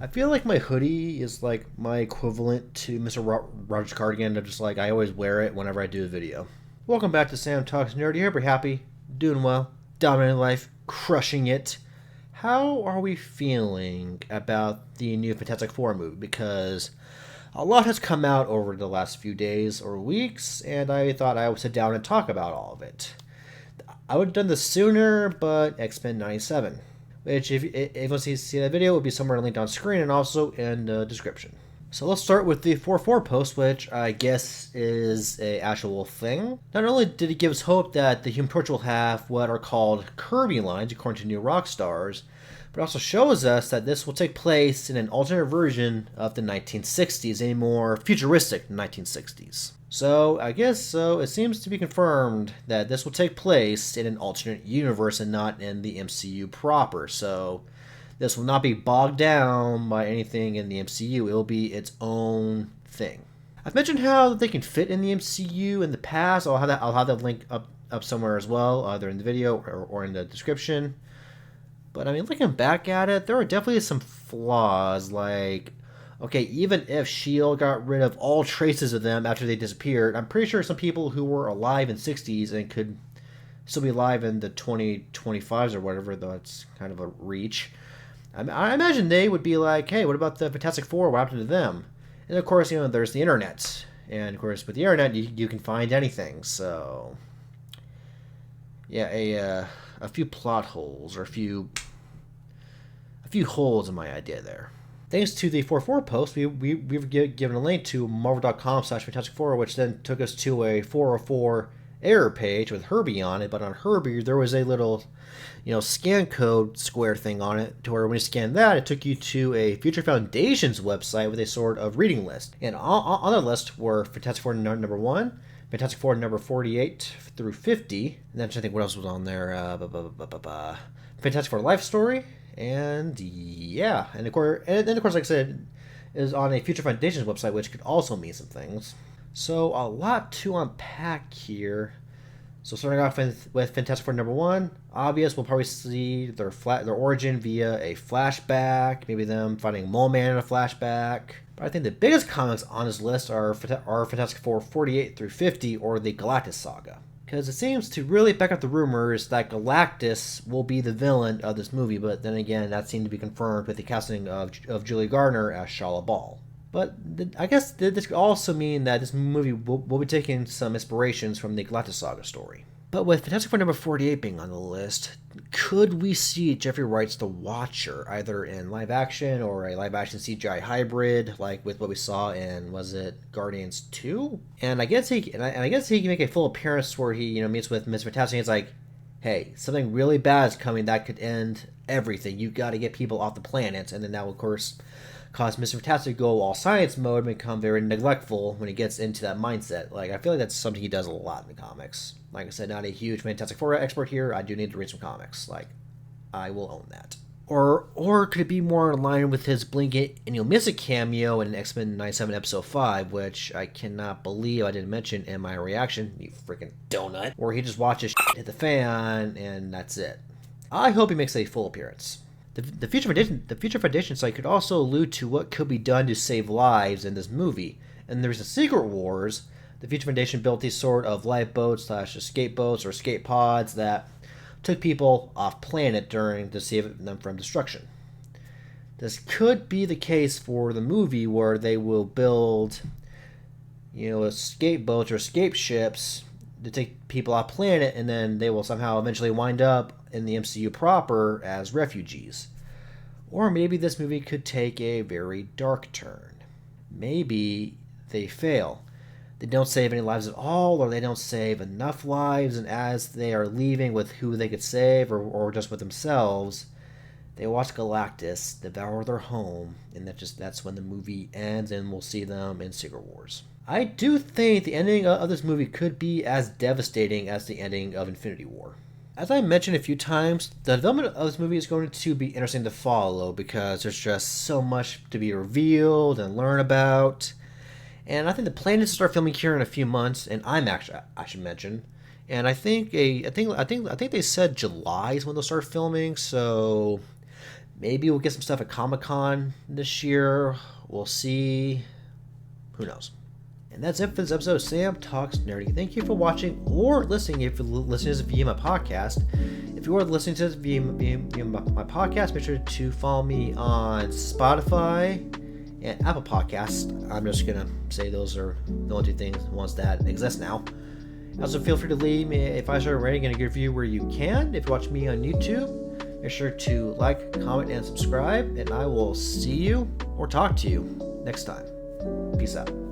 I feel like my hoodie is like my equivalent to Mr. Rogers' cardigan. I'm just like, I always wear it whenever I do a video. Welcome back to Sam Talks Nerdy. Hope you're happy, doing well, dominating life, crushing it. How are we feeling about the new Fantastic Four movie? Because a lot has come out over the last few days or weeks, and I thought I would sit down and talk about all of it. I would have done this sooner, but X-Men 97, which if you want to see that video, will be somewhere linked on screen and also in the description. So let's start with the 4-4 post, which I guess is a actual thing. Not only did it give us hope that the Human Torch will have what are called Kirby lines, according to New Rockstars, but also shows us that this will take place in an alternate version of the 1960s, a more futuristic 1960s. So, I guess so. It seems to be confirmed that this will take place in an alternate universe and not in the MCU proper. So, this will not be bogged down by anything in the MCU. It will be its own thing. I've mentioned how they can fit in the MCU in the past. I'll have that link up somewhere as well, either in the video or in the description. But I mean, looking back at it, there are definitely some flaws. Like, okay, even if S.H.I.E.L.D. got rid of all traces of them after they disappeared, I'm pretty sure some people who were alive in 60s and could still be alive in the 2025s or whatever, though it's kind of a reach. I imagine they would be like, hey, what about the Fantastic Four? What happened to them? And of course, there's the internet. And of course, with the internet, you can find anything. So, yeah, a few plot holes or a few holes in my idea there. Thanks to the 4-4 post, we've given a link to marvel.com/Fantastic Four, which then took us to a 404 error page with Herbie on it. But on Herbie, there was a little, scan code square thing on it, to where when you scanned that, it took you to a Future Foundation's website with a sort of reading list. And on the list were Fantastic Four number 1, Fantastic Four number 48 through 50, and then I think what else was on there? Fantastic Four Life Story, and yeah, and of course, like I said, is on a Future Foundation's website, which could also mean some things. So a lot to unpack here. So starting off with Fantastic Four number 1, obvious, we'll probably see their origin via a flashback, maybe them fighting Mole Man in a flashback. But I think the biggest comics on this list are Fantastic Four 48 through 50, or the Galactus Saga. Because it seems to really back up the rumors that Galactus will be the villain of this movie, but then again, that seemed to be confirmed with the casting of Julie Gardner as Shala Bal. But I guess this could also mean that this movie will be taking some inspirations from the Galactus Saga story. But with Fantastic Four number 48 being on the list, could we see Jeffrey Wright's The Watcher, either in live action or a live action CGI hybrid, like with what we saw in, was it Guardians 2? And I guess he can make a full appearance where he meets with Ms. Fantastic. And it's like, hey, something really bad is coming that could end everything. You got to get people off the planet, and then that will, of course, cause Mr. Fantastic to go all science mode and become very neglectful when he gets into that mindset. Like, I feel like that's something he does a lot in the comics. Like I said, not a huge Fantastic Four expert here. I do need to read some comics. Like, I will own that. Or could it be more in line with his blink it and you'll miss it cameo in X-Men 97 episode 5, which I cannot believe I didn't mention in my reaction, you freaking donut, where he just watches shit hit the fan and that's it. I hope he makes a full appearance. The Future Foundation site could also allude to what could be done to save lives in this movie. And there's a Secret Wars. The Future Foundation built these sort of lifeboats / escape boats or escape pods that took people off planet to save them from destruction. This could be the case for the movie, where they will build, escape boats or escape ships to take people off planet, and then they will somehow eventually wind up in the MCU proper as refugees. Or maybe this movie could take a very dark turn. Maybe they fail. They don't save any lives at all, or they don't save enough lives, and as they are leaving with who they could save, or just with themselves, they watch Galactus devour their home, and that's when the movie ends, and we'll see them in Secret Wars. I do think the ending of this movie could be as devastating as the ending of Infinity War. As I mentioned a few times, the development of this movie is going to be interesting to follow because there's just so much to be revealed and learn about. And I think the plan is to start filming here in a few months, and IMAX, I should mention. And I think they said July is when they'll start filming, so Maybe we'll get some stuff at Comic-Con this year. We'll see. Who knows? And that's it for this episode of Sam Talks Nerdy. Thank you for watching or listening if you're listening to this via my podcast. If you are listening to this via my podcast, make sure to follow me on Spotify and Apple Podcasts. I'm just going to say those are the only two ones that exist now. Also, feel free to leave me a 5-star rating and a good review where you can. If you watch me on YouTube, make sure to like, comment, and subscribe. And I will see you or talk to you next time. Peace out.